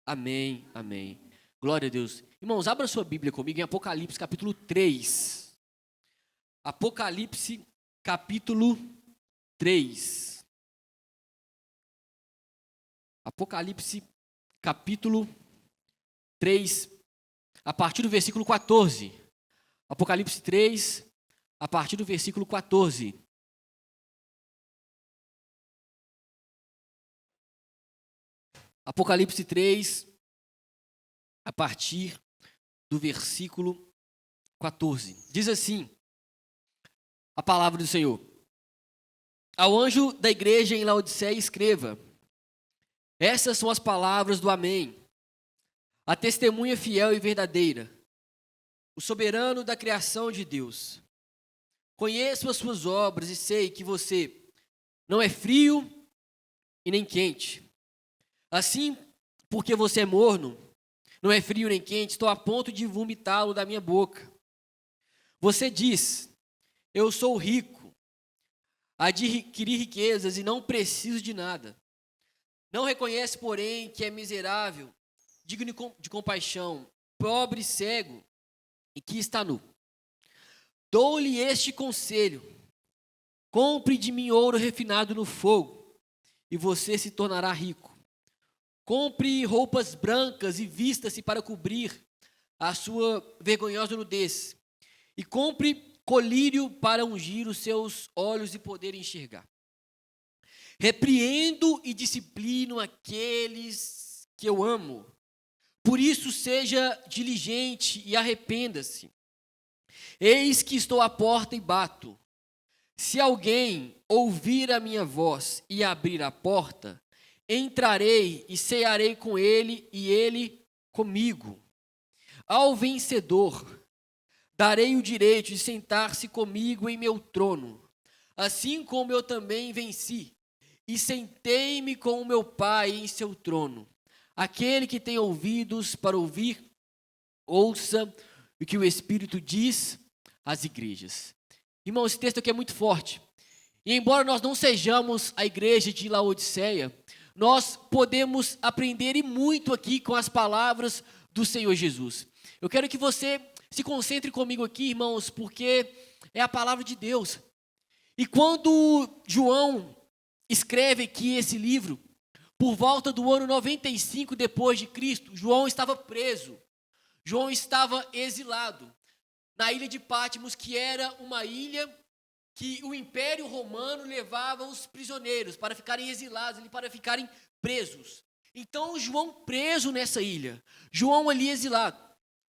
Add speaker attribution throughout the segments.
Speaker 1: Amém, amém. Glória a Deus. Irmãos, abra sua Bíblia comigo em Apocalipse capítulo 3. Apocalipse capítulo 3. Apocalipse capítulo 3, a partir do versículo 14. Apocalipse 3, a partir do versículo 14. Apocalipse 3, a partir do versículo 14. Diz assim a palavra do Senhor: Ao anjo da igreja em Laodiceia escreva: Essas são as palavras do Amém, a testemunha fiel e verdadeira, o soberano da criação de Deus. Conheço as suas obras e sei que você não é frio e nem quente. Assim, porque você é morno, não é frio nem quente, estou a ponto de vomitá-lo da minha boca. Você diz: eu sou rico, adquiri riquezas e não preciso de nada. Não reconhece, porém, que é miserável, digno de compaixão, pobre e cego, e que está nu. Dou-lhe este conselho: compre de mim ouro refinado no fogo, e você se tornará rico. Compre roupas brancas e vista-se para cobrir a sua vergonhosa nudez. E compre colírio para ungir os seus olhos e poder enxergar. Repreendo e disciplino aqueles que eu amo. Por isso seja diligente e arrependa-se. Eis que estou à porta e bato. Se alguém ouvir a minha voz e abrir a porta, entrarei e cearei com ele e ele comigo. Ao vencedor, darei o direito de sentar-se comigo em meu trono, assim como eu também venci, e sentei-me com o meu Pai em seu trono. Aquele que tem ouvidos para ouvir, ouça o que o Espírito diz às igrejas. Irmão, esse texto aqui é muito forte. E embora nós não sejamos a igreja de Laodiceia, nós podemos aprender e muito aqui com as palavras do Senhor Jesus. Eu quero que você se concentre comigo aqui, irmãos, porque é a palavra de Deus. E quando João escreve aqui esse livro, por volta do ano 95 depois de Cristo, João estava preso. João estava exilado na ilha de Patmos, que era uma ilha que o Império Romano levava os prisioneiros para ficarem exilados, para ficarem presos. Então, João preso nessa ilha, João ali exilado,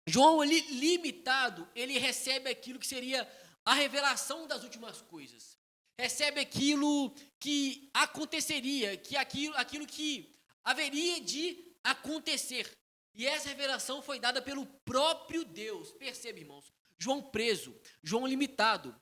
Speaker 1: João ali limitado, ele recebe aquilo que seria a revelação das últimas coisas. Recebe aquilo que aconteceria, que aquilo que haveria de acontecer. E essa revelação foi dada pelo próprio Deus. Percebe, irmãos? João preso, João limitado,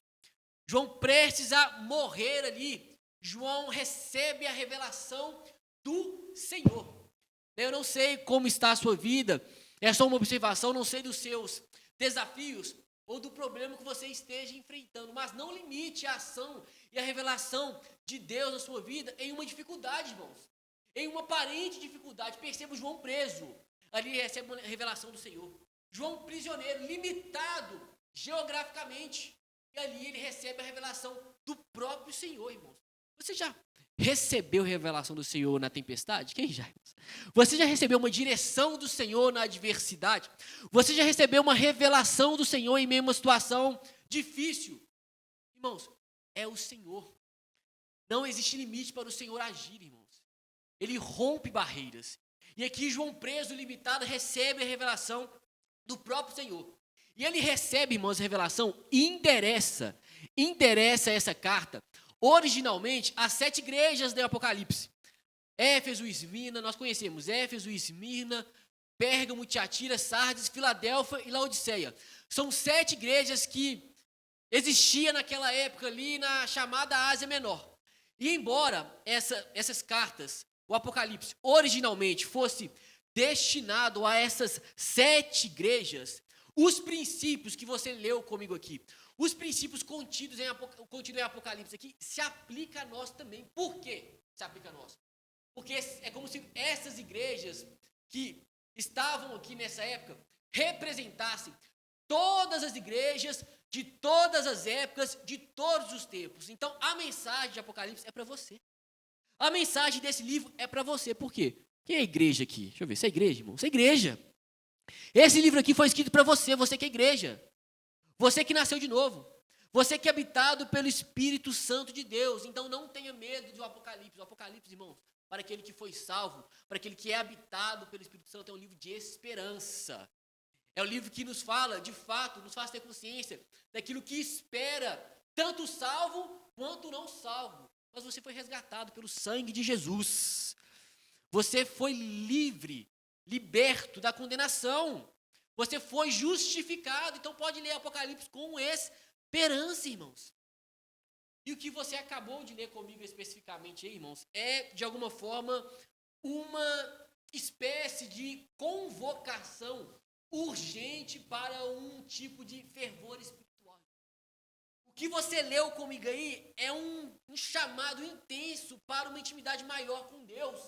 Speaker 1: João prestes a morrer ali, João recebe a revelação do Senhor. Eu não sei como está a sua vida, é só uma observação, não sei dos seus desafios ou do problema que você esteja enfrentando, mas não limite a ação e a revelação de Deus na sua vida em uma dificuldade, irmãos. Em uma aparente dificuldade. Perceba João preso, ali ele recebe uma revelação do Senhor. João prisioneiro, limitado geograficamente. E ali ele recebe a revelação do próprio Senhor, irmãos. Você já recebeu a revelação do Senhor na tempestade? Quem já? Você já recebeu uma direção do Senhor na adversidade? Você já recebeu uma revelação do Senhor em meio a uma situação difícil? Irmãos, é o Senhor. Não existe limite para o Senhor agir, irmãos. Ele rompe barreiras. E aqui João preso, limitado, recebe a revelação do próprio Senhor. E ele recebe, irmãos, a revelação e endereça essa carta, originalmente, às 7 igrejas do Apocalipse. Éfeso, Esmirna, nós conhecemos Éfeso, Esmirna, Pérgamo, Tiatira, Sardes, Filadélfia e Laodiceia. São 7 igrejas que existiam naquela época ali na chamada Ásia Menor. E embora essas cartas, o Apocalipse, originalmente fosse destinado a essas 7 igrejas, os princípios que você leu comigo aqui, os princípios contidos em Apocalipse aqui, se aplica a nós também. Por quê se aplica a nós? Porque é como se essas igrejas que estavam aqui nessa época representassem todas as igrejas de todas as épocas, de todos os tempos. Então, a mensagem de Apocalipse é para você. A mensagem desse livro é para você. Por quê? Quem é a igreja aqui? Deixa eu ver. Você é igreja, irmão? Você é igreja. Esse livro aqui foi escrito para você. Você que é igreja. Você que nasceu de novo. Você que é habitado pelo Espírito Santo de Deus. Então, não tenha medo do Apocalipse. O Apocalipse, irmãos, para aquele que foi salvo, para aquele que é habitado pelo Espírito Santo, é um livro de esperança. É o livro que nos fala, de fato, nos faz ter consciência daquilo que espera, tanto o salvo quanto o não salvo. Mas você foi resgatado pelo sangue de Jesus. Você foi livre, liberto da condenação. Você foi justificado. Então pode ler Apocalipse com esperança, irmãos. E o que você acabou de ler comigo especificamente aí, irmãos, é, de alguma forma, uma espécie de convocação urgente para um tipo de fervor espiritual. O que você leu comigo aí é um chamado intenso para uma intimidade maior com Deus.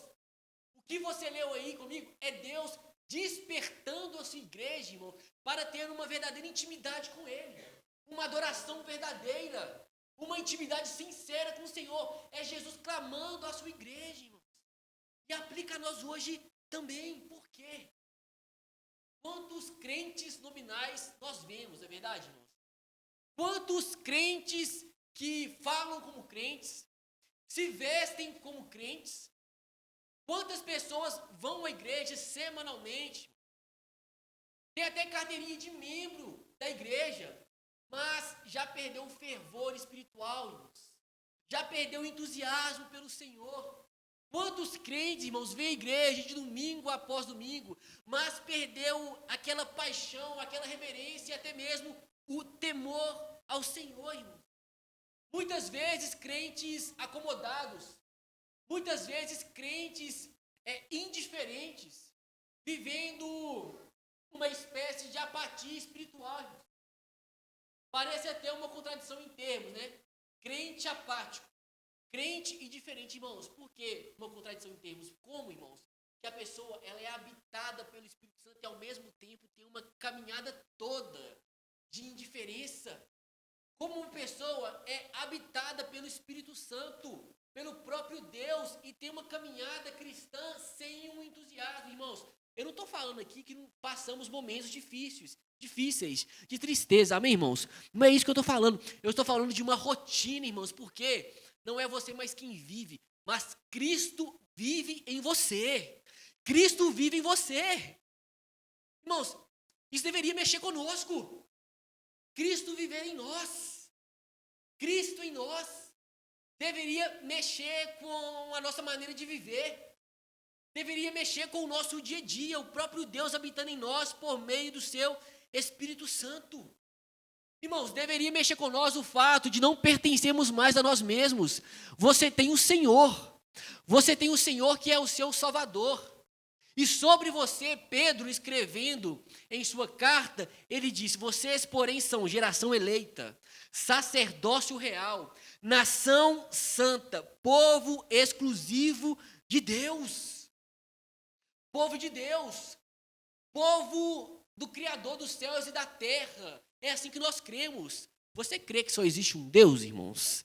Speaker 1: O que você leu aí comigo é Deus despertando a sua igreja, irmão, para ter uma verdadeira intimidade com Ele. Uma adoração verdadeira, uma intimidade sincera com o Senhor. É Jesus clamando a sua igreja, irmãos. E aplica a nós hoje também. Por quê? Quantos crentes nominais nós vemos, é verdade, irmãos? Quantos crentes que falam como crentes, se vestem como crentes? Quantas pessoas vão à igreja semanalmente? Tem até carteirinha de membro da igreja, mas já perdeu o fervor espiritual, irmãos. Já perdeu o entusiasmo pelo Senhor. Quantos crentes, irmãos, vêm à igreja de domingo após domingo, mas perdeu aquela paixão, aquela reverência e até mesmo o temor ao Senhor, irmãos. Muitas vezes crentes acomodados, muitas vezes crentes indiferentes, vivendo uma espécie de apatia espiritual, irmãos. Parece até uma contradição em termos, né? Crente apático. Crente e diferente, irmãos. Por que uma contradição em termos? Como, irmãos? Que a pessoa ela é habitada pelo Espírito Santo e ao mesmo tempo tem uma caminhada toda de indiferença. Como uma pessoa é habitada pelo Espírito Santo, pelo próprio Deus, e tem uma caminhada cristã sem um entusiasmo, irmãos. Eu não estou falando aqui que não passamos momentos difíceis, de tristeza, amém, irmãos? Não é isso que eu estou falando. Eu estou falando de uma rotina, irmãos, porque não é você mais quem vive, mas Cristo vive em você. Cristo vive em você. Irmãos, isso deveria mexer conosco. Cristo viver em nós. Cristo em nós. Deveria mexer com a nossa maneira de viver. Deveria mexer com o nosso dia a dia. O próprio Deus habitando em nós por meio do seu Espírito Santo. Irmãos, deveria mexer com nós o fato de não pertencermos mais a nós mesmos. Você tem o Senhor. Você tem o Senhor que é o seu Salvador. E sobre você, Pedro, escrevendo em sua carta, ele disse: vocês, porém, são geração eleita, sacerdócio real, nação santa, povo exclusivo de Deus. Povo de Deus. Povo do Criador dos céus e da terra. É assim que nós cremos. Você crê que só existe um Deus, irmãos?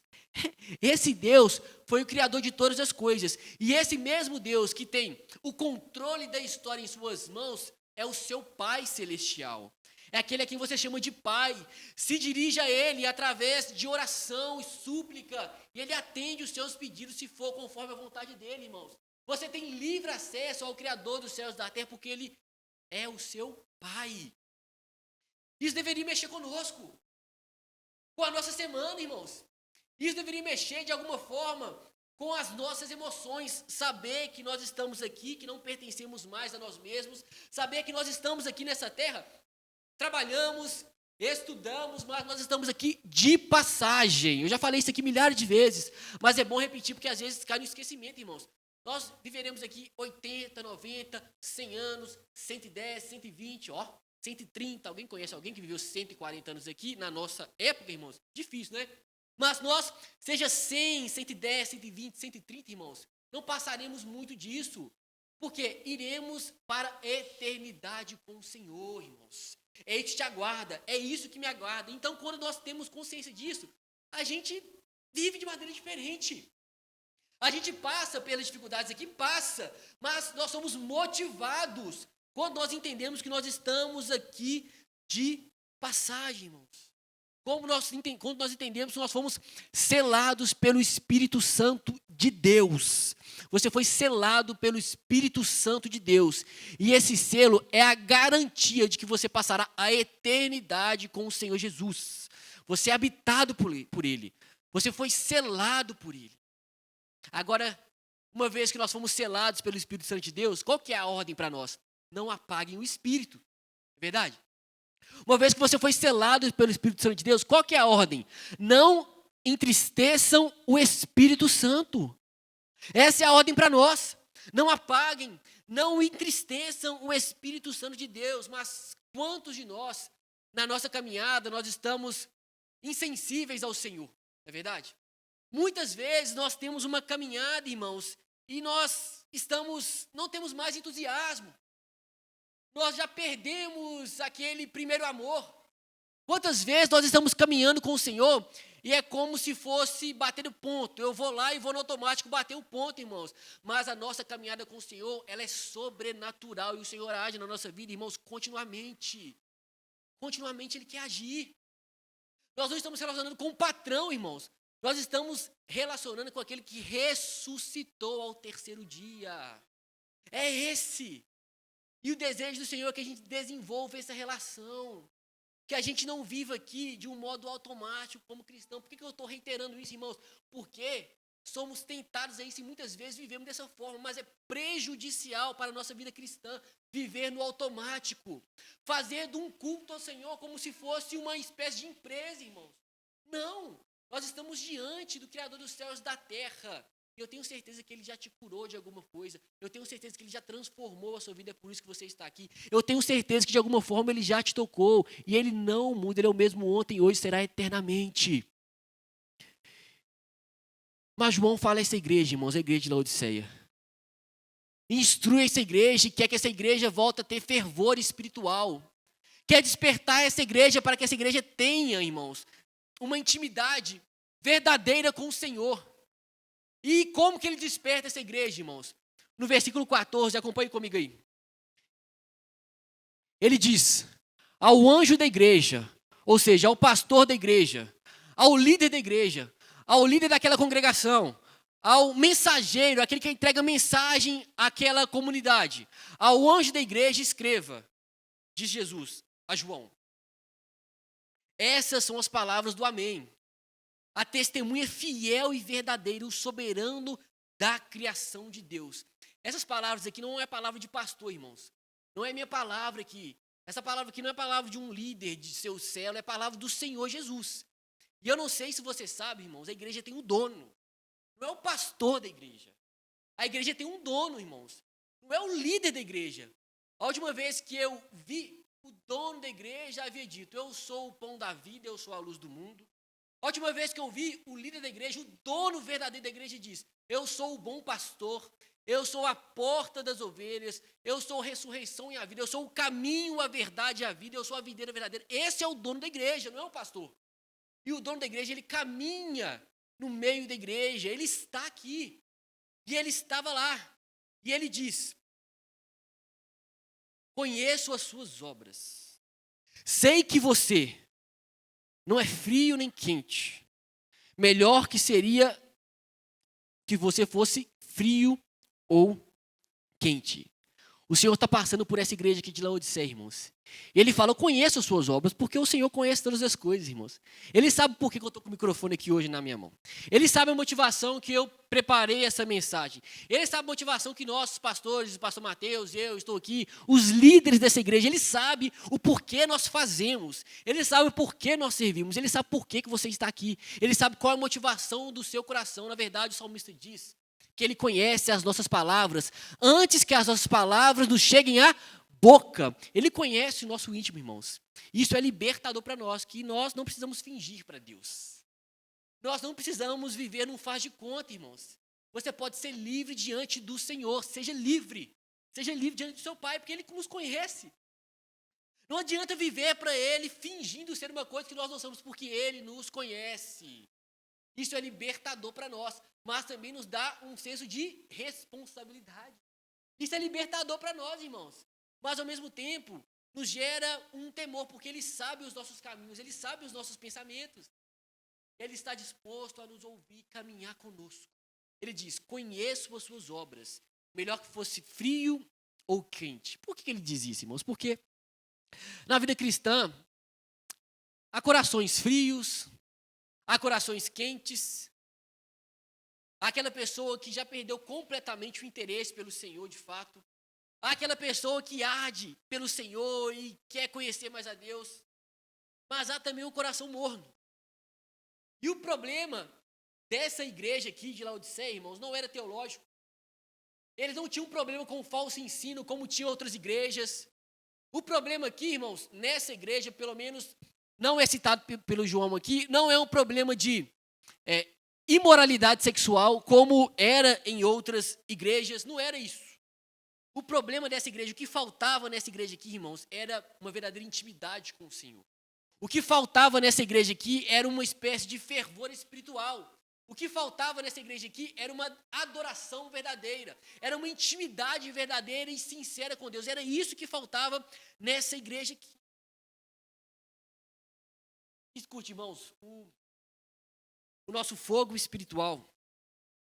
Speaker 1: Esse Deus foi o Criador de todas as coisas. E esse mesmo Deus que tem o controle da história em suas mãos é o seu Pai celestial. É aquele a quem você chama de Pai. Se dirige a Ele através de oração e súplica. E Ele atende os seus pedidos se for conforme a vontade dEle, irmãos. Você tem livre acesso ao Criador dos céus e da terra porque Ele é o seu Pai. Isso deveria mexer conosco. Com a nossa semana, irmãos. Isso deveria mexer de alguma forma com as nossas emoções. Saber que nós estamos aqui, que não pertencemos mais a nós mesmos. Saber que nós estamos aqui nessa terra, trabalhamos, estudamos, mas nós estamos aqui de passagem. Eu já falei isso aqui milhares de vezes, mas é bom repetir porque às vezes cai no esquecimento, irmãos. Nós viveremos aqui 80, 90, 100 anos, 110, 120, 130. Alguém conhece alguém que viveu 140 anos aqui na nossa época, irmãos? Difícil, né? Mas nós, seja 100, 110, 120, 130, irmãos, não passaremos muito disso. Porque iremos para a eternidade com o Senhor, irmãos. É isso que te aguarda, é isso que me aguarda. Então, quando nós temos consciência disso, a gente vive de maneira diferente. A gente passa pelas dificuldades aqui, passa, mas nós somos motivados quando nós entendemos que nós estamos aqui de passagem, irmãos. Quando nós entendemos que nós fomos selados pelo Espírito Santo de Deus. Você foi selado pelo Espírito Santo de Deus. E esse selo é a garantia de que você passará a eternidade com o Senhor Jesus. Você é habitado por Ele. Você foi selado por Ele. Agora, uma vez que nós fomos selados pelo Espírito Santo de Deus, qual que é a ordem para nós? Não apaguem o Espírito. É verdade? Uma vez que você foi selado pelo Espírito Santo de Deus, qual que é a ordem? Não entristeçam o Espírito Santo. Essa é a ordem para nós. Não apaguem, não entristeçam o Espírito Santo de Deus. Mas quantos de nós, na nossa caminhada, nós estamos insensíveis ao Senhor? Não é verdade? Muitas vezes nós temos uma caminhada, irmãos, e nós não temos mais entusiasmo. Nós já perdemos aquele primeiro amor. Quantas vezes nós estamos caminhando com o Senhor e é como se fosse bater o ponto. Eu vou lá e vou no automático bater o ponto, irmãos. Mas a nossa caminhada com o Senhor, ela é sobrenatural e o Senhor age na nossa vida, irmãos, continuamente. Continuamente Ele quer agir. Nós não estamos relacionando com o patrão, irmãos. Nós estamos relacionando com aquele que ressuscitou ao terceiro dia. É esse. E o desejo do Senhor é que a gente desenvolva essa relação. Que a gente não viva aqui de um modo automático como cristão. Por que eu estou reiterando isso, irmãos? Porque somos tentados a isso e muitas vezes vivemos dessa forma. Mas é prejudicial para a nossa vida cristã viver no automático. Fazer de um culto ao Senhor como se fosse uma espécie de empresa, irmãos. Não. Nós estamos diante do Criador dos céus e da terra. Eu tenho certeza que Ele já te curou de alguma coisa. Eu tenho certeza que Ele já transformou a sua vida, é por isso que você está aqui. Eu tenho certeza que de alguma forma Ele já te tocou. E Ele não muda, Ele é o mesmo ontem e hoje, será eternamente. Mas João fala a essa igreja, irmãos, a igreja de Laodiceia. Instrui essa igreja e quer que essa igreja volte a ter fervor espiritual. Quer despertar essa igreja para que essa igreja tenha, irmãos, uma intimidade verdadeira com o Senhor. E como que ele desperta essa igreja, irmãos? No versículo 14, acompanhe comigo aí. Ele diz: ao anjo da igreja, ou seja, ao pastor da igreja, ao líder da igreja, ao líder daquela congregação, ao mensageiro, aquele que entrega mensagem àquela comunidade, ao anjo da igreja, escreva, diz Jesus a João. Essas são as palavras do Amém. A testemunha fiel e verdadeira, o soberano da criação de Deus. Essas palavras aqui não é palavra de pastor, irmãos. Não é minha palavra aqui. Essa palavra aqui não é palavra de um líder de seu celo, é palavra do Senhor Jesus. E eu não sei se você sabe, irmãos, a igreja tem um dono. Não é o pastor da igreja. A igreja tem um dono, irmãos. Não é o líder da igreja. A última vez que eu vi, o dono da igreja havia dito: eu sou o pão da vida, eu sou a luz do mundo. A última vez que eu vi o líder da igreja, o dono verdadeiro da igreja diz: eu sou o bom pastor, eu sou a porta das ovelhas, eu sou a ressurreição e a vida, eu sou o caminho, a verdade e a vida, eu sou a videira verdadeira. Esse é o dono da igreja, não é o pastor. E o dono da igreja, ele caminha no meio da igreja, ele está aqui. E ele estava lá. E ele diz: conheço as suas obras. Sei que você não é frio nem quente. Melhor que seria que você fosse frio ou quente. O Senhor está passando por essa igreja aqui de Laodiceia, irmãos. Ele fala: eu conheço as suas obras, porque o Senhor conhece todas as coisas, irmãos. Ele sabe por que eu estou com o microfone aqui hoje na minha mão. Ele sabe a motivação que eu preparei essa mensagem. Ele sabe a motivação que nossos pastores, o pastor Mateus, eu estou aqui, os líderes dessa igreja, ele sabe o porquê nós fazemos. Ele sabe o porquê nós servimos. Ele sabe por que você está aqui. Ele sabe qual é a motivação do seu coração. Na verdade, o salmista diz que ele conhece as nossas palavras antes que as nossas palavras nos cheguem à boca. Ele conhece o nosso íntimo, irmãos. Isso é libertador para nós, que nós não precisamos fingir para Deus. Nós não precisamos viver num faz de conta, irmãos. Você pode ser livre diante do Senhor, seja livre. Seja livre diante do seu Pai, porque Ele nos conhece. Não adianta viver para Ele fingindo ser uma coisa que nós não somos, porque Ele nos conhece. Isso é libertador para nós, mas também nos dá um senso de responsabilidade. Isso é libertador para nós, irmãos. Mas, ao mesmo tempo, nos gera um temor, porque Ele sabe os nossos caminhos, Ele sabe os nossos pensamentos. Ele está disposto a nos ouvir e caminhar conosco. Ele diz, conheço as suas obras, melhor que fosse frio ou quente. Por que ele diz isso, irmãos? Porque na vida cristã, há corações frios, há corações quentes, há aquela pessoa que já perdeu completamente o interesse pelo Senhor, de fato. Há aquela pessoa que arde pelo Senhor e quer conhecer mais a Deus. Mas há também um coração morno. E o problema dessa igreja aqui de Laodiceia, irmãos, não era teológico. Eles não tinham problema com o falso ensino, como tinham outras igrejas. O problema aqui, irmãos, nessa igreja, pelo menos, não é citado pelo João aqui, não é um problema de imoralidade sexual, como era em outras igrejas, não era isso. O problema dessa igreja, o que faltava nessa igreja aqui, irmãos, era uma verdadeira intimidade com o Senhor. O que faltava nessa igreja aqui era uma espécie de fervor espiritual. O que faltava nessa igreja aqui era uma adoração verdadeira. Era uma intimidade verdadeira e sincera com Deus. Era isso que faltava nessa igreja aqui. Escute, irmãos, o nosso fogo espiritual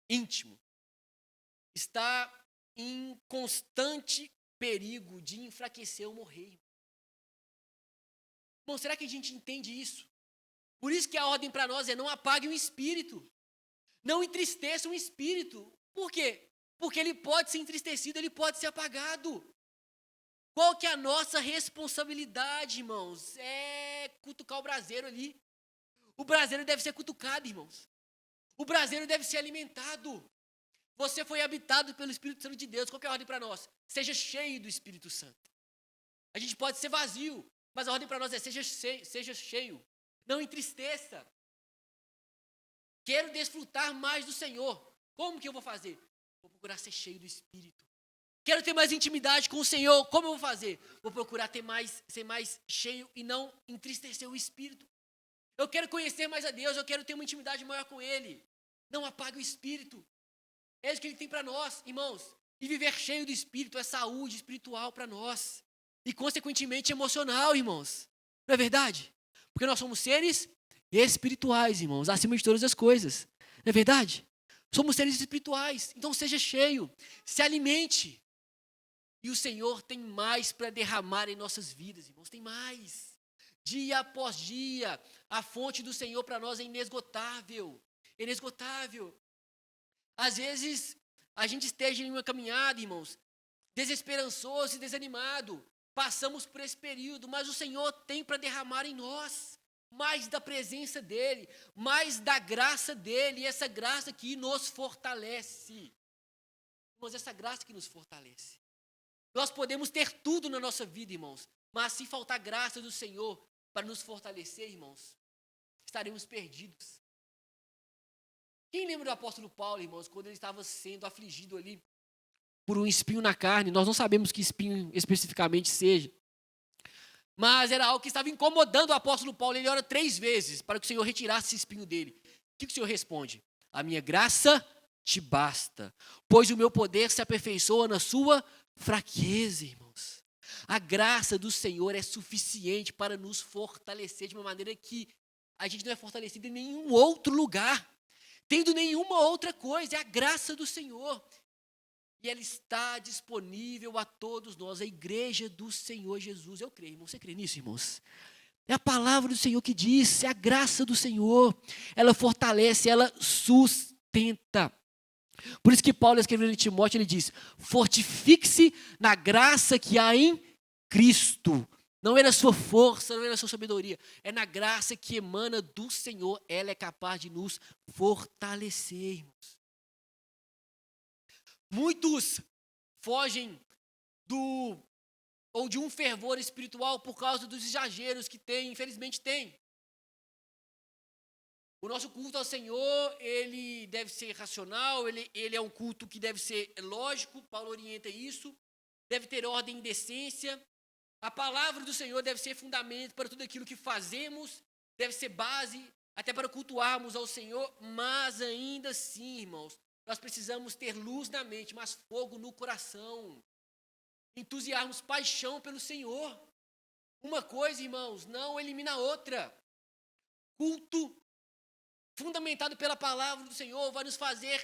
Speaker 1: íntimo está em constante perigo de enfraquecer ou morrer. Bom, será que a gente entende isso? Por isso que a ordem para nós é não apague o espírito. Não entristeça o espírito. Por quê? Porque ele pode ser entristecido, ele pode ser apagado. Qual que é a nossa responsabilidade, irmãos? É cutucar o braseiro ali. O braseiro deve ser cutucado, irmãos. O braseiro deve ser alimentado. Você foi habitado pelo Espírito Santo de Deus. Qual que é a ordem para nós? Seja cheio do Espírito Santo. A gente pode ser vazio, mas a ordem para nós é seja cheio. Não entristeça. Quero desfrutar mais do Senhor. Como que eu vou fazer? Vou procurar ser cheio do Espírito. Quero ter mais intimidade com o Senhor. Como eu vou fazer? Vou procurar ser mais cheio e não entristecer o Espírito. Eu quero conhecer mais a Deus. Eu quero ter uma intimidade maior com Ele. Não apague o Espírito. É isso que Ele tem para nós, irmãos. E viver cheio do Espírito é saúde espiritual para nós. E, consequentemente, emocional, irmãos. Não é verdade? Porque nós somos seres espirituais, irmãos, acima de todas as coisas. Não é verdade? Somos seres espirituais. Então, seja cheio. Se alimente. E o Senhor tem mais para derramar em nossas vidas, irmãos. Tem mais. Dia após dia, a fonte do Senhor para nós é inesgotável. Inesgotável. Às vezes, a gente esteja em uma caminhada, irmãos, desesperançoso e desanimado. Passamos por esse período, mas o Senhor tem para derramar em nós mais da presença dEle, mais da graça dEle, e essa graça que nos fortalece. Irmãos, essa graça que nos fortalece. Nós podemos ter tudo na nossa vida, irmãos, mas se faltar graça do Senhor para nos fortalecer, irmãos, estaremos perdidos. Quem lembra do apóstolo Paulo, irmãos, quando ele estava sendo afligido ali por um espinho na carne? Nós não sabemos que espinho especificamente seja, mas era algo que estava incomodando o apóstolo Paulo. Ele ora 3 vezes para que o Senhor retirasse esse espinho dele. O que o Senhor responde? A minha graça te basta, pois o meu poder se aperfeiçoa na sua fraqueza, irmãos. A graça do Senhor é suficiente para nos fortalecer de uma maneira que a gente não é fortalecido em nenhum outro lugar, tendo nenhuma outra coisa. É a graça do Senhor. E ela está disponível a todos nós, a igreja do Senhor Jesus. Eu creio, irmão. Você crê nisso, irmãos? É a palavra do Senhor que diz, é a graça do Senhor. Ela fortalece, ela sustenta. Por isso que Paulo, escrevendo em Timóteo, ele diz, fortifique-se na graça que há em Cristo. Não é na sua força, não é na sua sabedoria. É na graça que emana do Senhor. Ela é capaz de nos fortalecer, irmãos. Muitos fogem de um fervor espiritual por causa dos exageros que tem, infelizmente tem. O nosso culto ao Senhor, ele deve ser racional, ele é um culto que deve ser lógico, Paulo orienta isso, deve ter ordem e decência. A palavra do Senhor deve ser fundamento para tudo aquilo que fazemos, deve ser base até para cultuarmos ao Senhor, mas ainda assim, irmãos, nós precisamos ter luz na mente, mas fogo no coração. Entusiasmos, paixão pelo Senhor. Uma coisa, irmãos, não elimina a outra. Culto fundamentado pela palavra do Senhor vai nos fazer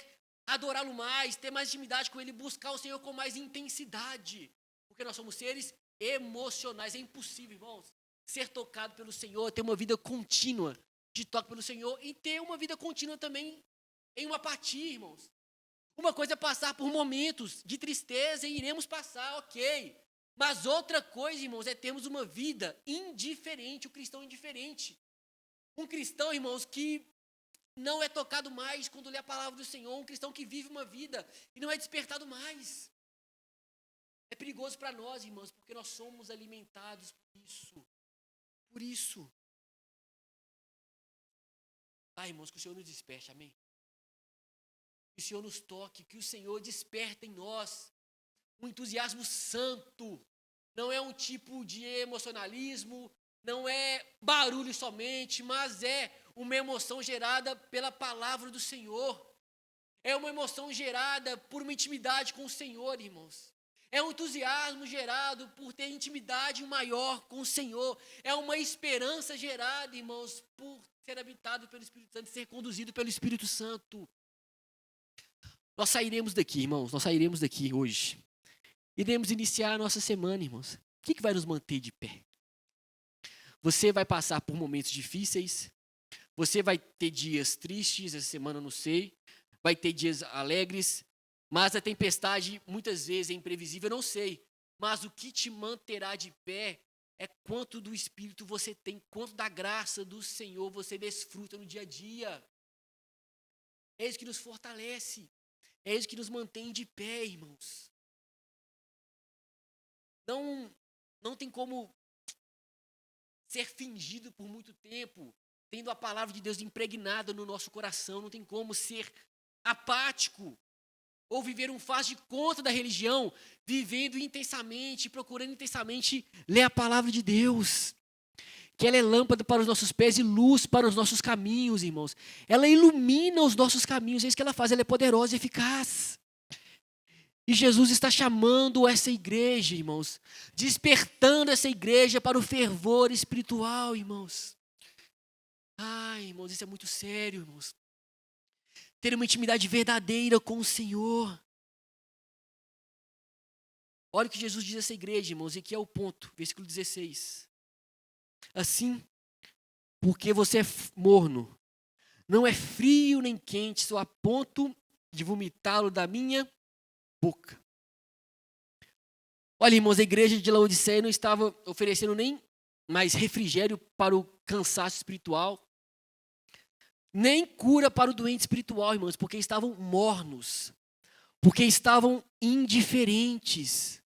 Speaker 1: adorá-lo mais, ter mais intimidade com Ele, buscar o Senhor com mais intensidade. Porque nós somos seres emocionais. É impossível, irmãos, ser tocado pelo Senhor, ter uma vida contínua de toque pelo Senhor e ter uma vida contínua também em uma apatia, irmãos. Uma coisa é passar por momentos de tristeza e iremos passar, ok. Mas outra coisa, irmãos, é termos uma vida indiferente, o cristão indiferente. Um cristão, irmãos, que não é tocado mais quando lê a palavra do Senhor, um cristão que vive uma vida e não é despertado mais. É perigoso para nós, irmãos, porque nós somos alimentados por isso. Por isso. Irmãos, que o Senhor nos desperte, amém? Que o Senhor nos toque, que o Senhor desperta em nós um entusiasmo santo. Não é um tipo de emocionalismo, não é barulho somente, mas é uma emoção gerada pela palavra do Senhor. É uma emoção gerada por uma intimidade com o Senhor, irmãos. É um entusiasmo gerado por ter intimidade maior com o Senhor. É uma esperança gerada, irmãos, por ser habitado pelo Espírito Santo, ser conduzido pelo Espírito Santo. Nós sairemos daqui, irmãos, nós sairemos daqui hoje. Iremos iniciar a nossa semana, irmãos. O que vai nos manter de pé? Você vai passar por momentos difíceis, você vai ter dias tristes, essa semana eu não sei, vai ter dias alegres, mas a tempestade muitas vezes é imprevisível, eu não sei. Mas o que te manterá de pé é quanto do Espírito você tem, quanto da graça do Senhor você desfruta no dia a dia. É isso que nos fortalece, é isso que nos mantém de pé, irmãos. Não tem como ser fingido por muito tempo, tendo a palavra de Deus impregnada no nosso coração, não tem como ser apático, ou viver um faz de conta da religião, vivendo intensamente, procurando intensamente ler a palavra de Deus, que ela é lâmpada para os nossos pés e luz para os nossos caminhos, irmãos. Ela ilumina os nossos caminhos, é isso que ela faz, ela é poderosa e eficaz. E Jesus está chamando essa igreja, irmãos, despertando essa igreja para o fervor espiritual, irmãos. Irmãos, isso é muito sério, irmãos. Ter uma intimidade verdadeira com o Senhor. Olha o que Jesus diz a essa igreja, irmãos, e aqui é o ponto, versículo 16. Assim, porque você é morno, não é frio nem quente, só a ponto de vomitá-lo da minha boca. Olha, irmãos, a igreja de Laodiceia não estava oferecendo nem mais refrigério para o cansaço espiritual, nem cura para o doente espiritual, irmãos, porque estavam mornos, porque estavam indiferentes.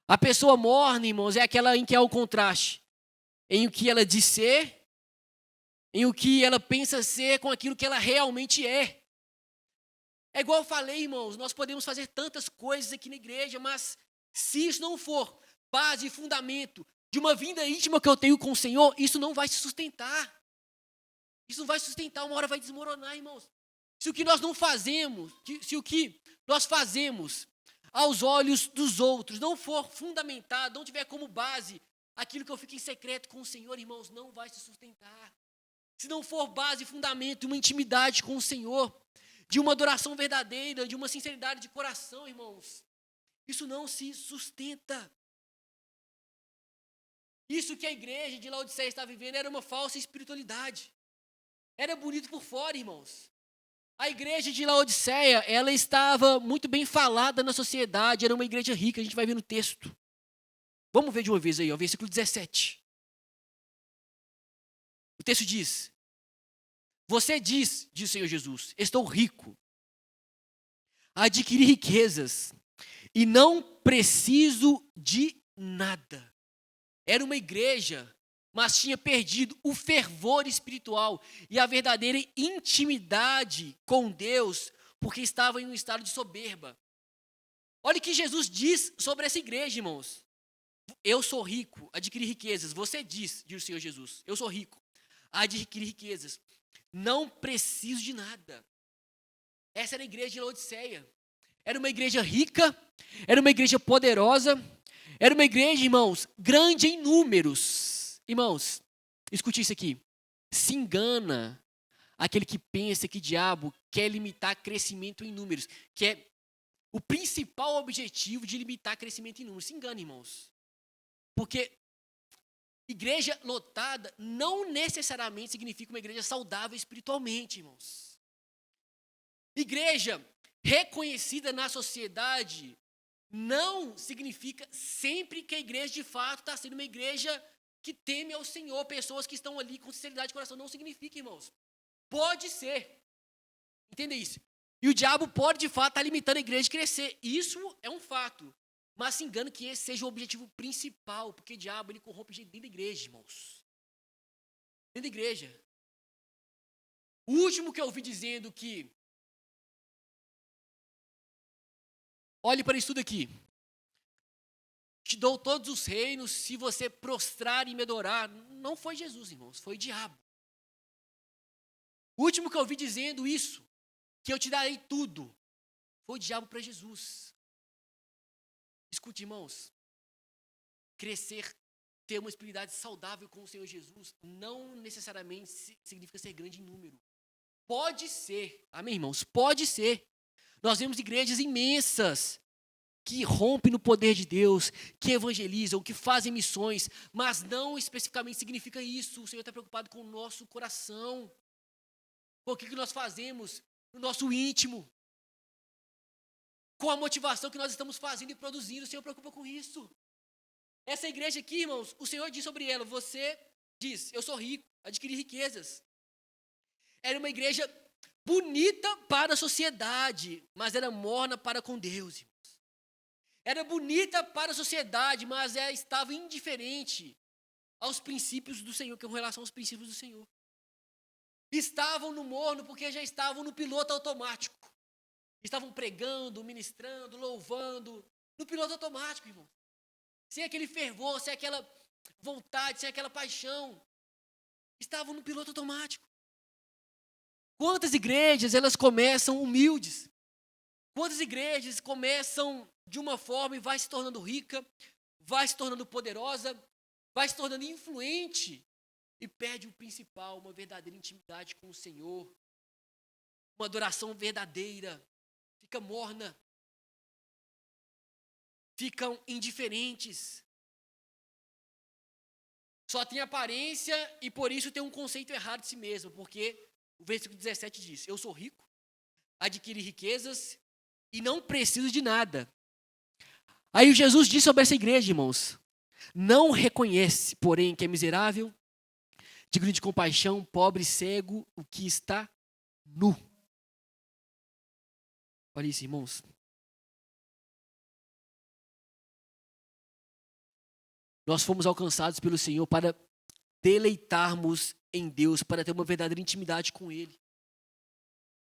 Speaker 1: A pessoa morna, irmãos, é aquela em que há o contraste, em o que ela diz ser, em o que ela pensa ser com aquilo que ela realmente é. É igual eu falei, irmãos, nós podemos fazer tantas coisas aqui na igreja, mas se isso não for base e fundamento de uma vida íntima que eu tenho com o Senhor, isso não vai se sustentar. Isso não vai sustentar, uma hora vai desmoronar, irmãos. Se o que nós não fazemos, se o que nós fazemos aos olhos dos outros não for fundamentado, não tiver como base aquilo que eu fico em secreto com o Senhor, irmãos, não vai se sustentar. Se não for base e fundamento de uma intimidade com o Senhor, de uma adoração verdadeira, de uma sinceridade de coração, irmãos, isso não se sustenta. Isso que a igreja de Laodiceia está vivendo era uma falsa espiritualidade. Era bonito por fora, irmãos. A igreja de Laodiceia, ela estava muito bem falada na sociedade, era uma igreja rica, a gente vai ver no texto. Vamos ver de uma vez aí, versículo 17. O texto diz: você diz o Senhor Jesus, estou rico, adquiri riquezas e não preciso de nada. Era uma igreja, mas tinha perdido o fervor espiritual e a verdadeira intimidade com Deus, porque estava em um estado de soberba. Olha o que Jesus diz sobre essa igreja, irmãos. Eu sou rico, adquiri riquezas. Você diz o Senhor Jesus, eu sou rico, adquiri riquezas. Não preciso de nada. Essa era a igreja de Laodiceia. Era uma igreja rica, era uma igreja poderosa, era uma igreja, irmãos, grande em números. Irmãos, escute isso aqui. Se engana aquele que pensa que o diabo quer limitar crescimento em números, que é o principal objetivo de limitar crescimento em números. Se engana, irmãos. Porque igreja lotada não necessariamente significa uma igreja saudável espiritualmente, irmãos. Igreja reconhecida na sociedade não significa sempre que a igreja de fato está sendo uma igreja que teme ao Senhor. Pessoas que estão ali com sinceridade de coração, não significa, irmãos. Pode ser. Entenda isso. E o diabo pode, de fato, estar limitando a igreja de crescer. Isso é um fato. Mas se engano que esse seja o objetivo principal, porque o diabo ele corrompe gente dentro da igreja, irmãos. Dentro da igreja. O último que eu ouvi dizendo que olhe para isso tudo aqui. Te dou todos os reinos se você prostrar e me adorar. Não foi Jesus, irmãos, foi o diabo. O último que eu ouvi dizendo isso, que eu te darei tudo, foi o diabo para Jesus. Escute, irmãos, crescer, ter uma espiritualidade saudável com o Senhor Jesus, não necessariamente significa ser grande em número. Pode ser, amém, irmãos? Pode ser. Nós vemos igrejas imensas que rompem no poder de Deus, que evangelizam, que fazem missões, mas não especificamente significa isso. O Senhor está preocupado com o nosso coração, com o que nós fazemos no nosso íntimo, com a motivação que nós estamos fazendo e produzindo. O Senhor preocupa com isso. Essa igreja aqui, irmãos, o Senhor diz sobre ela, você diz, eu sou rico, adquiri riquezas. Era uma igreja bonita para a sociedade, mas era morna para com Deus, irmãos. Era bonita para a sociedade, mas ela estava indiferente aos princípios do Senhor, com relação aos princípios do Senhor. Estavam no morno porque já estavam no piloto automático. Estavam pregando, ministrando, louvando, no piloto automático, irmão. Sem aquele fervor, sem aquela vontade, sem aquela paixão. Estavam no piloto automático. Quantas igrejas, elas começam humildes? Quantas igrejas começam de uma forma e vai se tornando rica, vai se tornando poderosa, vai se tornando influente e perde o principal, uma verdadeira intimidade com o Senhor, uma adoração verdadeira, fica morna, ficam indiferentes, só tem aparência e por isso tem um conceito errado de si mesmo, porque o versículo 17 diz, eu sou rico, adquiri riquezas e não preciso de nada. Aí Jesus disse sobre essa igreja, irmãos, não reconhece, porém, que é miserável, digno de compaixão, pobre, cego, o que está nu. Olha isso, irmãos. Nós fomos alcançados pelo Senhor para deleitarmos em Deus, para ter uma verdadeira intimidade com Ele.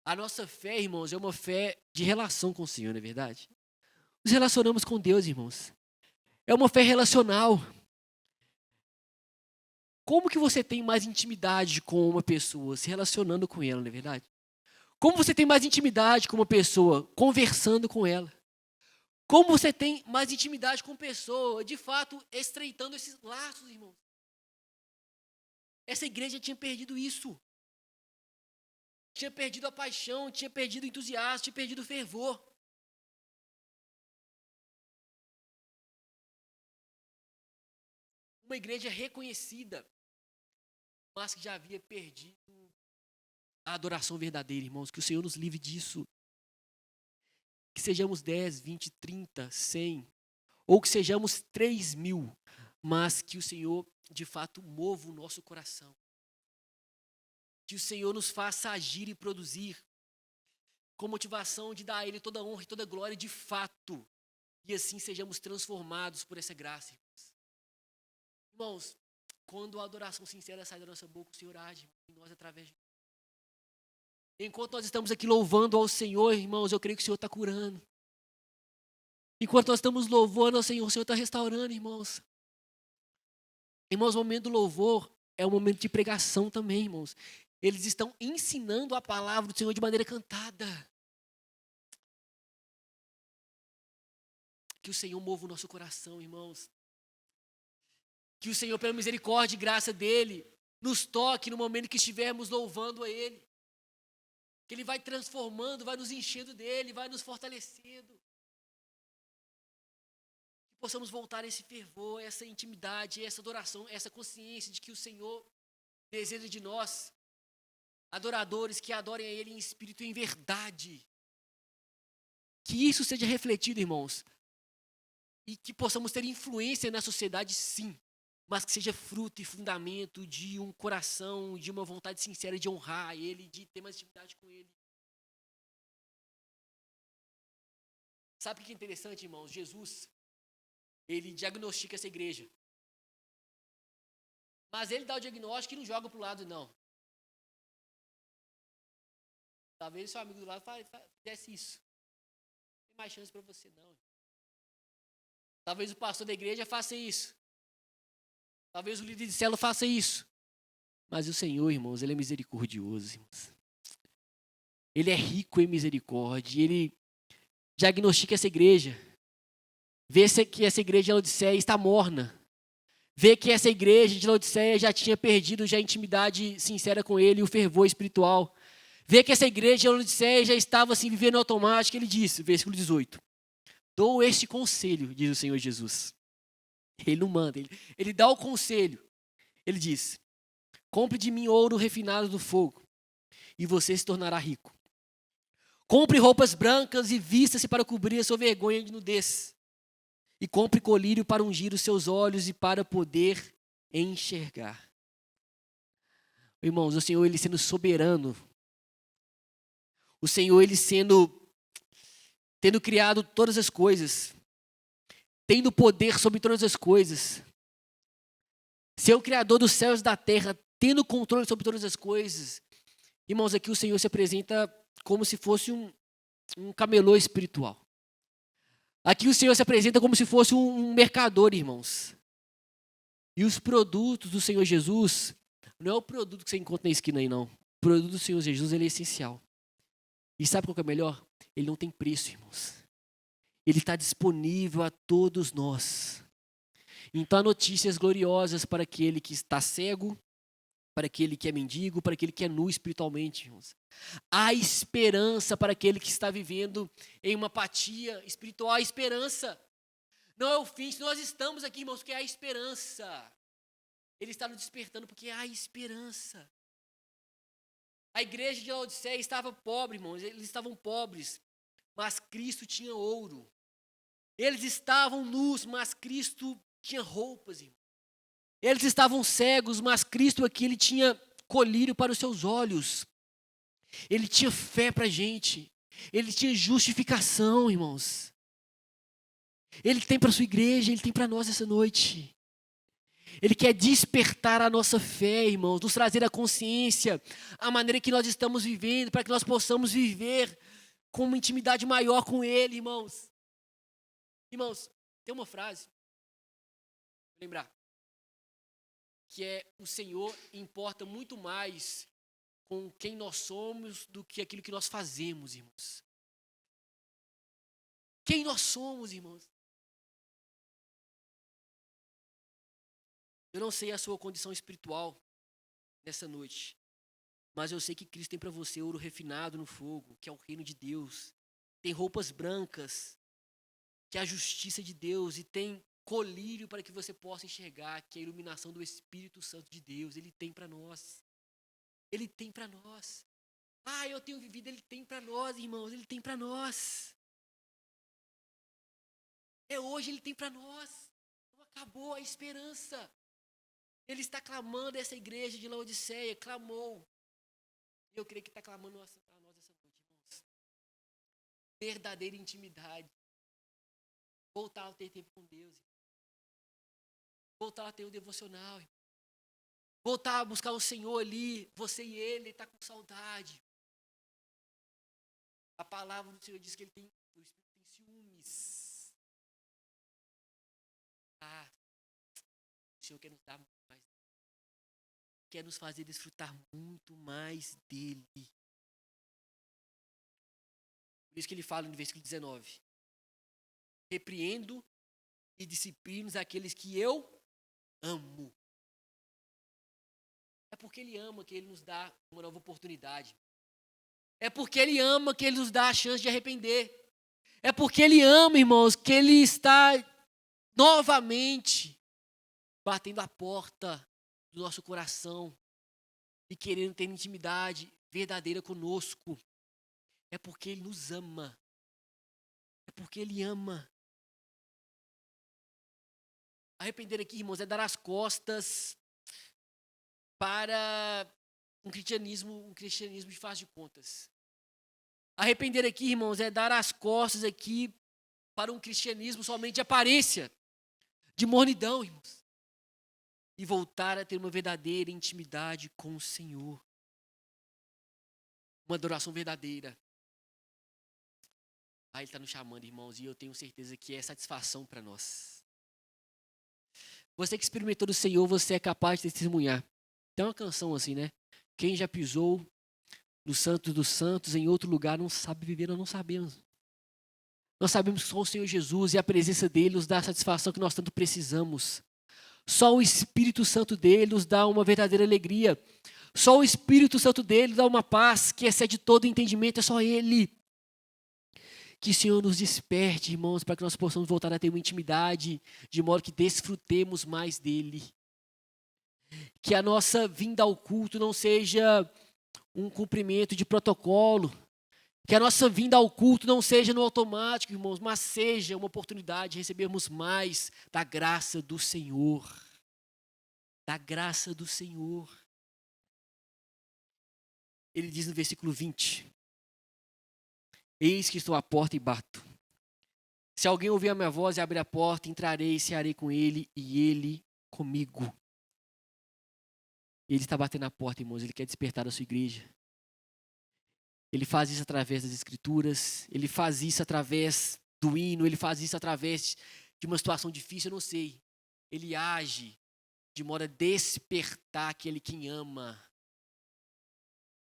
Speaker 1: A nossa fé, irmãos, é uma fé de relação com o Senhor, não é verdade? Nos relacionamos com Deus, irmãos. É uma fé relacional. Como que você tem mais intimidade com uma pessoa se relacionando com ela, não é verdade? Como você tem mais intimidade com uma pessoa conversando com ela? Como você tem mais intimidade com uma pessoa, de fato, estreitando esses laços, irmãos? Essa igreja tinha perdido isso. Tinha perdido a paixão, tinha perdido o entusiasmo, tinha perdido o fervor. Uma igreja reconhecida, mas que já havia perdido a adoração verdadeira, irmãos. Que o Senhor nos livre disso. Que sejamos 10, 20, 30, 100, ou que sejamos 3.000, mas que o Senhor, de fato, mova o nosso coração. Que o Senhor nos faça agir e produzir com motivação de dar a Ele toda a honra e toda a glória de fato. E assim sejamos transformados por essa graça, irmãos. Irmãos, quando a adoração sincera sai da nossa boca, o Senhor age em nós através de nós. Enquanto nós estamos aqui louvando ao Senhor, irmãos, eu creio que o Senhor está curando. Enquanto nós estamos louvando ao Senhor, o Senhor está restaurando, irmãos. Irmãos, o momento do louvor é um momento de pregação também, irmãos. Eles estão ensinando a palavra do Senhor de maneira cantada. Que o Senhor mova o nosso coração, irmãos. Que o Senhor, pela misericórdia e graça dEle, nos toque no momento que estivermos louvando a Ele. Que Ele vai transformando, vai nos enchendo dEle, vai nos fortalecendo. Que possamos voltar a esse fervor, essa intimidade, essa adoração, essa consciência de que o Senhor deseja de nós, adoradores que adorem a Ele em espírito e em verdade. Que isso seja refletido, irmãos. E que possamos ter influência na sociedade, sim. Mas que seja fruto e fundamento de um coração, de uma vontade sincera de honrar Ele, de ter mais intimidade com Ele. Sabe o que é interessante, irmãos? Jesus, Ele diagnostica essa igreja. Mas Ele dá o diagnóstico e não joga para o lado, não. Talvez seu amigo do lado fizesse isso. Não tem mais chance para você, não. Talvez o pastor da igreja faça isso. Talvez o líder de célula faça isso. Mas o Senhor, irmãos, Ele é misericordioso, irmãos. Ele é rico em misericórdia. Ele diagnostica essa igreja. Vê que essa igreja de Laodiceia está morna. Vê que essa igreja de Laodiceia já tinha perdido já a intimidade sincera com Ele e o fervor espiritual. Vê que essa igreja de Laodiceia já estava assim vivendo automático. Ele disse, versículo 18. Dou este conselho, diz o Senhor Jesus. Ele não manda, ele dá o conselho. Ele diz, compre de mim ouro refinado do fogo, e você se tornará rico. Compre roupas brancas e vista-se para cobrir a sua vergonha de nudez. E compre colírio para ungir os seus olhos e para poder enxergar. Irmãos, o Senhor, Ele sendo soberano. O Senhor, Ele tendo criado todas as coisas. Tendo poder sobre todas as coisas. Ser o Criador dos céus e da terra, tendo controle sobre todas as coisas. Irmãos, aqui o Senhor se apresenta como se fosse um camelô espiritual. Aqui o Senhor se apresenta como se fosse um mercador, irmãos. E os produtos do Senhor Jesus, não é o produto que você encontra na esquina aí, não. O produto do Senhor Jesus, ele é essencial. E sabe qual que é o melhor? Ele não tem preço, irmãos. Ele está disponível a todos nós. Então há notícias gloriosas para aquele que está cego, para aquele que é mendigo, para aquele que é nu espiritualmente, irmãos. Há esperança para aquele que está vivendo em uma apatia espiritual. Há esperança. Não é o fim. Se nós estamos aqui, irmãos, porque há esperança. Ele está nos despertando porque há esperança. A igreja de Laodiceia estava pobre, irmãos. Eles estavam pobres, mas Cristo tinha ouro. Eles estavam nus, mas Cristo tinha roupas, irmão. Eles estavam cegos, mas Cristo aqui, Ele tinha colírio para os seus olhos. Ele tinha fé para a gente. Ele tinha justificação, irmãos. Ele tem para a sua igreja, Ele tem para nós essa noite. Ele quer despertar a nossa fé, irmãos, nos trazer a consciência, a maneira que nós estamos vivendo, para que nós possamos viver com uma intimidade maior com Ele, irmãos. Irmãos, tem uma frase, vou lembrar, que é: o Senhor importa muito mais com quem nós somos do que aquilo que nós fazemos, irmãos. Quem nós somos, irmãos. Eu não sei a sua condição espiritual nessa noite, mas eu sei que Cristo tem para você ouro refinado no fogo, que é o reino de Deus. Tem roupas brancas, que é a justiça de Deus, e tem colírio para que você possa enxergar, que é a iluminação do Espírito Santo de Deus. Ele tem para nós. Ele tem para nós. Ah, eu tenho vivido, Ele tem para nós, irmãos. Ele tem para nós. É hoje, Ele tem para nós. Não acabou a esperança. Ele está clamando essa igreja de Laodiceia, clamou. Eu creio que está clamando para nós essa noite, irmãos. Verdadeira intimidade. Voltar a ter tempo com Deus. Voltar a ter o devocional. Voltar a buscar o Senhor ali, você e Ele, está com saudade. A palavra do Senhor diz que o Espírito tem ciúmes. O Senhor quer nos dar muito mais. Quer nos fazer desfrutar muito mais dele. Por isso que ele fala no versículo 19. Repreendo e disciplino aqueles que eu amo. É porque ele ama que ele nos dá uma nova oportunidade. É porque ele ama que ele nos dá a chance de arrepender. É porque ele ama, irmãos, que ele está novamente batendo a porta do nosso coração e querendo ter intimidade verdadeira conosco. É porque ele nos ama. É porque ele ama. Arrepender aqui, irmãos, é dar as costas para um cristianismo de faz de contas. Arrepender aqui, irmãos, é dar as costas aqui para um cristianismo somente de aparência, de mornidão, irmãos. E voltar a ter uma verdadeira intimidade com o Senhor. Uma adoração verdadeira. Ele está nos chamando, irmãos, e eu tenho certeza que é satisfação para nós. Você que experimentou do Senhor, você é capaz de testemunhar. Tem uma canção assim, né? Quem já pisou no Santo dos Santos em outro lugar não sabe viver, nós não sabemos. Nós sabemos que só o Senhor Jesus e a presença dele nos dá a satisfação que nós tanto precisamos. Só o Espírito Santo dele nos dá uma verdadeira alegria. Só o Espírito Santo dele dá uma paz que excede todo entendimento, é só ele. Que o Senhor nos desperte, irmãos, para que nós possamos voltar a ter uma intimidade, de modo que desfrutemos mais dele. Que a nossa vinda ao culto não seja um cumprimento de protocolo. Que a nossa vinda ao culto não seja no automático, irmãos, mas seja uma oportunidade de recebermos mais da graça do Senhor. Da graça do Senhor. Ele diz no versículo 20. Eis que estou à porta e bato. Se alguém ouvir a minha voz e abrir a porta, entrarei e cearei com ele e ele comigo. Ele está batendo na porta, irmãos, ele quer despertar a sua igreja. Ele faz isso através das escrituras, ele faz isso através do hino, ele faz isso através de uma situação difícil, eu não sei. Ele age de modo a despertar aquele que ama.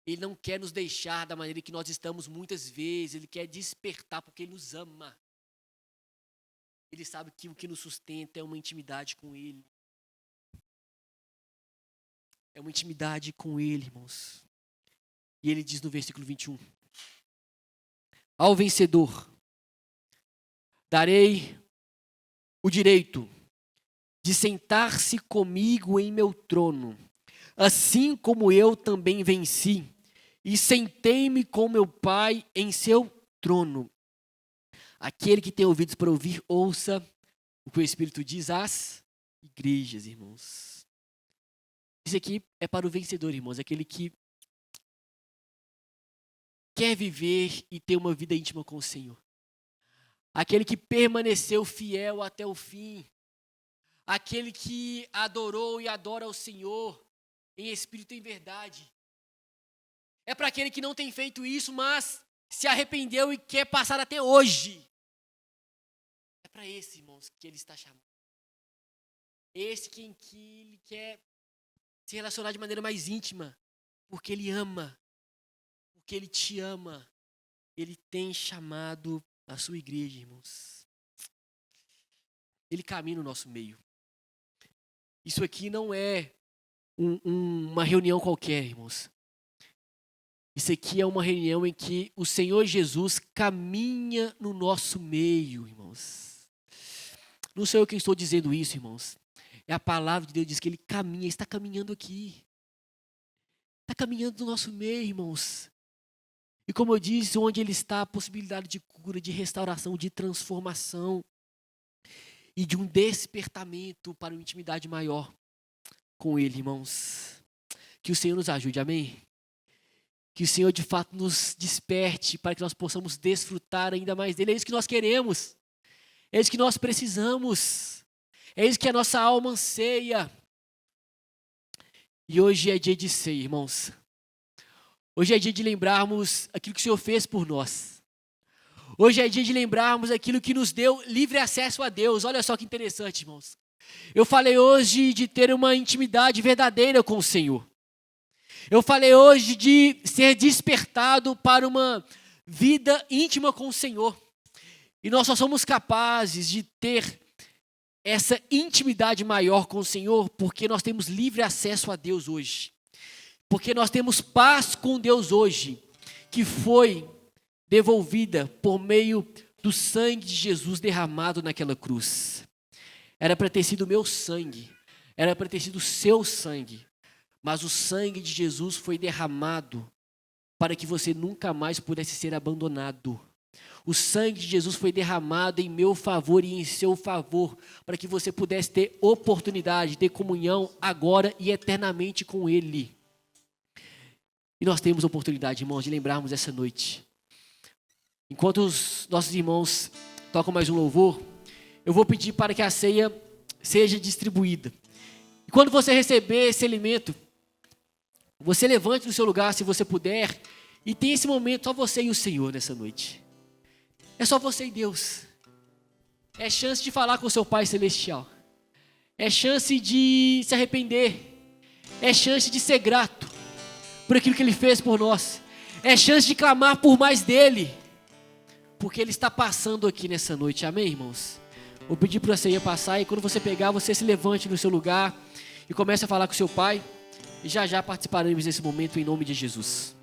Speaker 1: Ele não quer nos deixar da maneira que nós estamos muitas vezes. Ele quer despertar porque ele nos ama. Ele sabe que o que nos sustenta é uma intimidade com ele. É uma intimidade com ele, irmãos. E ele diz no versículo 21. Ao vencedor, darei o direito de sentar-se comigo em meu trono, assim como eu também venci. E sentei-me com meu Pai em seu trono. Aquele que tem ouvidos para ouvir, ouça o que o Espírito diz às igrejas, irmãos. Isso aqui é para o vencedor, irmãos. Aquele que quer viver e ter uma vida íntima com o Senhor. Aquele que permaneceu fiel até o fim. Aquele que adorou e adora ao Senhor em espírito e em verdade. É para aquele que não tem feito isso, mas se arrependeu e quer passar até hoje. É para esse, irmãos, que ele está chamando. Esse que ele quer se relacionar de maneira mais íntima, porque ele ama, porque ele te ama. Ele tem chamado a sua igreja, irmãos. Ele caminha no nosso meio. Isso aqui não é uma reunião qualquer, irmãos. Isso aqui é uma reunião em que o Senhor Jesus caminha no nosso meio, irmãos. Não sou eu quem estou dizendo isso, irmãos. É a palavra de Deus que diz que ele caminha, está caminhando aqui. Está caminhando no nosso meio, irmãos. E como eu disse, onde ele está, a possibilidade de cura, de restauração, de transformação e de um despertamento para uma intimidade maior com ele, irmãos. Que o Senhor nos ajude, amém? Que o Senhor de fato nos desperte para que nós possamos desfrutar ainda mais dele. É isso que nós queremos. É isso que nós precisamos. É isso que a nossa alma anseia. E hoje é dia de ceia, irmãos. Hoje é dia de lembrarmos aquilo que o Senhor fez por nós. Hoje é dia de lembrarmos aquilo que nos deu livre acesso a Deus. Olha só que interessante, irmãos. Eu falei hoje de ter uma intimidade verdadeira com o Senhor. Eu falei hoje de ser despertado para uma vida íntima com o Senhor. E nós só somos capazes de ter essa intimidade maior com o Senhor porque nós temos livre acesso a Deus hoje. Porque nós temos paz com Deus hoje, que foi devolvida por meio do sangue de Jesus derramado naquela cruz. Era para ter sido o meu sangue, era para ter sido o seu sangue, mas o sangue de Jesus foi derramado para que você nunca mais pudesse ser abandonado. O sangue de Jesus foi derramado em meu favor e em seu favor, para que você pudesse ter oportunidade, ter comunhão agora e eternamente com Ele. E nós temos oportunidade, irmãos, de lembrarmos essa noite. Enquanto os nossos irmãos tocam mais um louvor, eu vou pedir para que a ceia seja distribuída. E quando você receber esse alimento, você levante do seu lugar, se você puder, e tenha esse momento só você e o Senhor nessa noite. É só você e Deus. É chance de falar com o seu Pai Celestial. É chance de se arrepender. É chance de ser grato por aquilo que Ele fez por nós. É chance de clamar por mais dEle. Porque Ele está passando aqui nessa noite. Amém, irmãos? Vou pedir para a ceia passar e quando você pegar, você se levante no seu lugar e comece a falar com o seu Pai. E já participaremos desse momento em nome de Jesus.